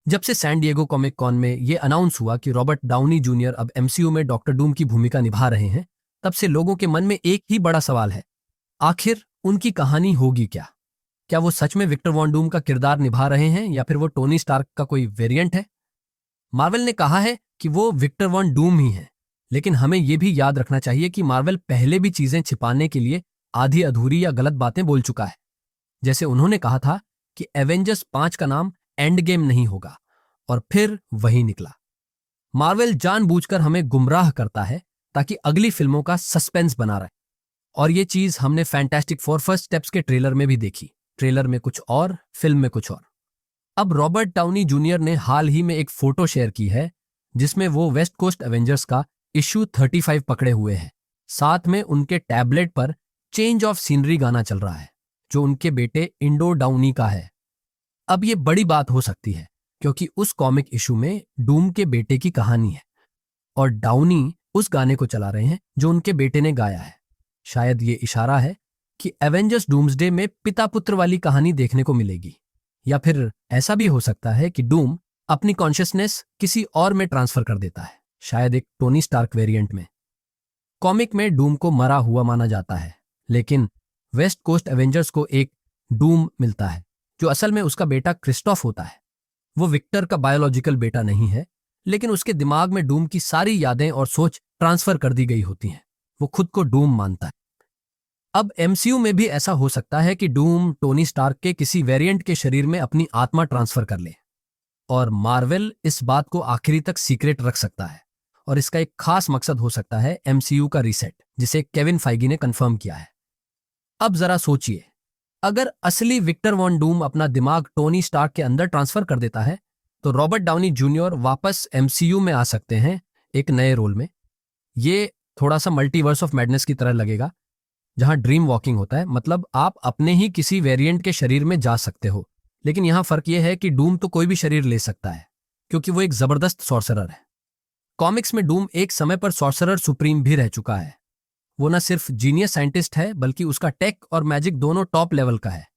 जब से San Diego comic cone में ये अनाउंस हुआ कि रॉबर्ट डाउनी जूनियर अब एमसीयू में डॉक्टर डूम की भूमिका निभा रहे हैं, तब से लोगों के मन में एक ही बड़ा सवाल है, आखिर उनकी कहानी होगी क्या? क्या वो सच में विक्टर वॉन डूम का किरदार निभा रहे हैं या फिर वो टोनी स्टार्क का कोई वेरिएंट है? मार्वल ने कहा है कि वो विक्टर वॉन डूम ही है, लेकिन हमें ये भी याद रखना चाहिए कि मार्वल पहले भी चीजें छिपाने के लिए आधी अधूरी या गलत बातें बोल चुका है। जैसे उन्होंने कहा था कि एवेंजर्स 5 का नाम एंड गेम नहीं होगा, और फिर वही निकला। मार्वल जानबूझकर हमें गुमराह करता है ताकि अगली फिल्मों का सस्पेंस बना रहे, और ये चीज हमने फैंटास्टिक फोर फर्स्ट स्टेप्स के ट्रेलर में भी देखी। ट्रेलर में कुछ और, फिल्म में कुछ और। अब रॉबर्ट डाउनी जूनियर ने हाल ही में एक फोटो शेयर की है जिसमें वो वेस्ट कोस्ट एवेंजर्स का इश्यू 35 पकड़े हुए हैं। साथ में उनके टैबलेट पर चेंज ऑफ सीनरी गाना चल रहा है, जो उनके बेटे इंडो डाउनी का है। अब ये बड़ी बात हो सकती है क्योंकि उस कॉमिक इशू में डूम के बेटे की कहानी है और डाउनी उस गाने को चला रहे हैं जो उनके बेटे ने गाया है। शायद ये इशारा है कि एवेंजर्स डूम्सडे में पिता पुत्र वाली कहानी देखने को मिलेगी, या फिर ऐसा भी हो सकता है कि डूम अपनी कॉन्शियसनेस किसी और में ट्रांसफर कर देता है, शायद एक टोनी स्टार्क वेरिएंट में। कॉमिक में डूम को मरा हुआ माना जाता है, लेकिन वेस्ट कोस्ट एवेंजर्स को एक डूम मिलता है जो असल में उसका बेटा क्रिस्टोफ होता है। वो विक्टर का बायोलॉजिकल बेटा नहीं है, लेकिन उसके दिमाग में डूम की सारी यादें और सोच ट्रांसफर कर दी गई होती हैं। वो खुद को डूम मानता है। अब एमसीयू में भी ऐसा हो सकता है कि डूम टोनी स्टार्क के किसी वेरिएंट के शरीर में अपनी आत्मा ट्रांसफर कर ले, और मार्वल इस बात को आखिरी तक सीक्रेट रख सकता है, और इसका एक खास मकसद हो सकता है एमसीयू का रीसेट, जिसे केविन फाइगी ने कंफर्म किया है। अब जरा सोचिए, अगर असली विक्टर वॉन डूम अपना दिमाग टोनी स्टार्क के अंदर ट्रांसफर कर देता है तो रॉबर्ट डाउनी जूनियर वापस एमसीयू में आ सकते हैं एक नए रोल में। ये थोड़ा सा मल्टीवर्स ऑफ मैडनेस की तरह लगेगा, जहां ड्रीम वॉकिंग होता है, मतलब आप अपने ही किसी वेरिएंट के शरीर में जा सकते हो। लेकिन यहां फर्क यह है कि डूम तो कोई भी शरीर ले सकता है क्योंकि वो एक जबरदस्त सॉर्सरर है। कॉमिक्स में डूम एक समय पर सॉर्सरर सुप्रीम भी रह चुका है। वो न सिर्फ जीनियस साइंटिस्ट है, बल्कि उसका टेक और मैजिक दोनों टॉप लेवल का है।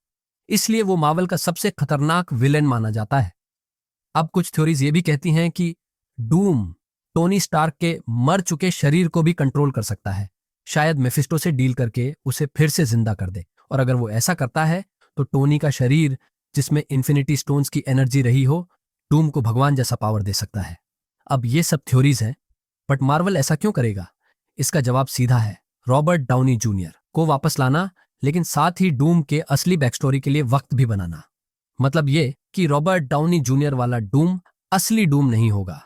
इसलिए वो मार्वल का सबसे खतरनाक विलेन माना जाता है। अब कुछ थ्योरीज ये भी कहती हैं कि डूम टोनी स्टार्क के मर चुके शरीर को भी कंट्रोल कर सकता है, शायद मेफिस्टो से डील करके उसे फिर से जिंदा कर दे। और अगर वो ऐसा करता है तो टोनी का शरीर, जिसमें इन्फिनिटी स्टोन्स की एनर्जी रही हो, डूम को भगवान जैसा पावर दे सकता है। अब ये सब थ्योरीज हैं, बट मार्वल ऐसा क्यों करेगा? इसका जवाब सीधा है, रॉबर्ट डाउनी जूनियर को वापस लाना, लेकिन साथ ही डूम के असली बैकस्टोरी के लिए वक्त भी बनाना। मतलब ये कि रॉबर्ट डाउनी जूनियर वाला डूम असली डूम नहीं होगा,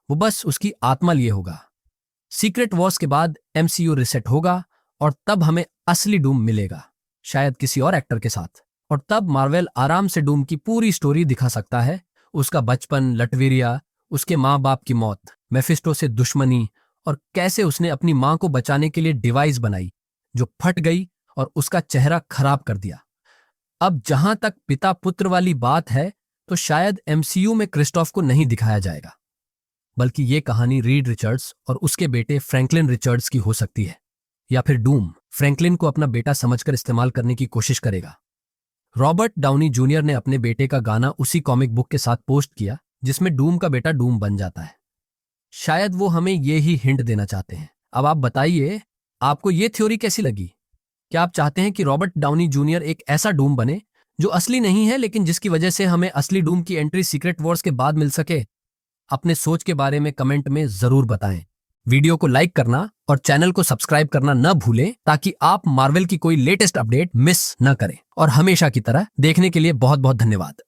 वो बस उसकी आत्मा लिए होगा। सीक्रेट वॉर्स के बाद एमसीयू रिसेट होगा और तब हमें असली डूम मिलेगा, शायद किसी और एक्टर के साथ। और तब मार्वल आराम से डूम की पूरी स्टोरी दिखा सकता है, उसका बचपन, लटवीरिया, उसके माँ बाप की मौत, मेफिस्टो से दुश्मनी, और कैसे उसने अपनी माँ को बचाने के लिए डिवाइस बनाई जो फट गई और उसका चेहरा खराब कर दिया। अब जहां तक पिता पुत्र वाली बात है, तो शायद एमसीयू में क्रिस्टोफ को नहीं दिखाया जाएगा, बल्कि ये कहानी रीड रिचर्ड्स और उसके बेटे फ्रैंकलिन रिचर्ड्स की हो सकती है। या फिर डूम फ्रैंकलिन को अपना बेटा समझकर इस्तेमाल करने की कोशिश करेगा। रॉबर्ट डाउनी जूनियर ने अपने बेटे का गाना उसी कॉमिक बुक के साथ पोस्ट किया जिसमें डूम का बेटा डूम बन जाता है। शायद वो हमें ये ही हिंट देना चाहते हैं। अब आप बताइए, आपको ये थ्योरी कैसी लगी? क्या आप चाहते हैं कि रॉबर्ट डाउनी जूनियर एक ऐसा डूम बने जो असली नहीं है, लेकिन जिसकी वजह से हमें असली डूम की एंट्री सीक्रेट वॉर्स के बाद मिल सके? अपने सोच के बारे में कमेंट में जरूर बताएं। वीडियो को लाइक करना और चैनल को सब्सक्राइब करना न भूलें, ताकि आप मार्वल की कोई लेटेस्ट अपडेट मिस न करें। और हमेशा की तरह देखने के लिए बहुत बहुत धन्यवाद।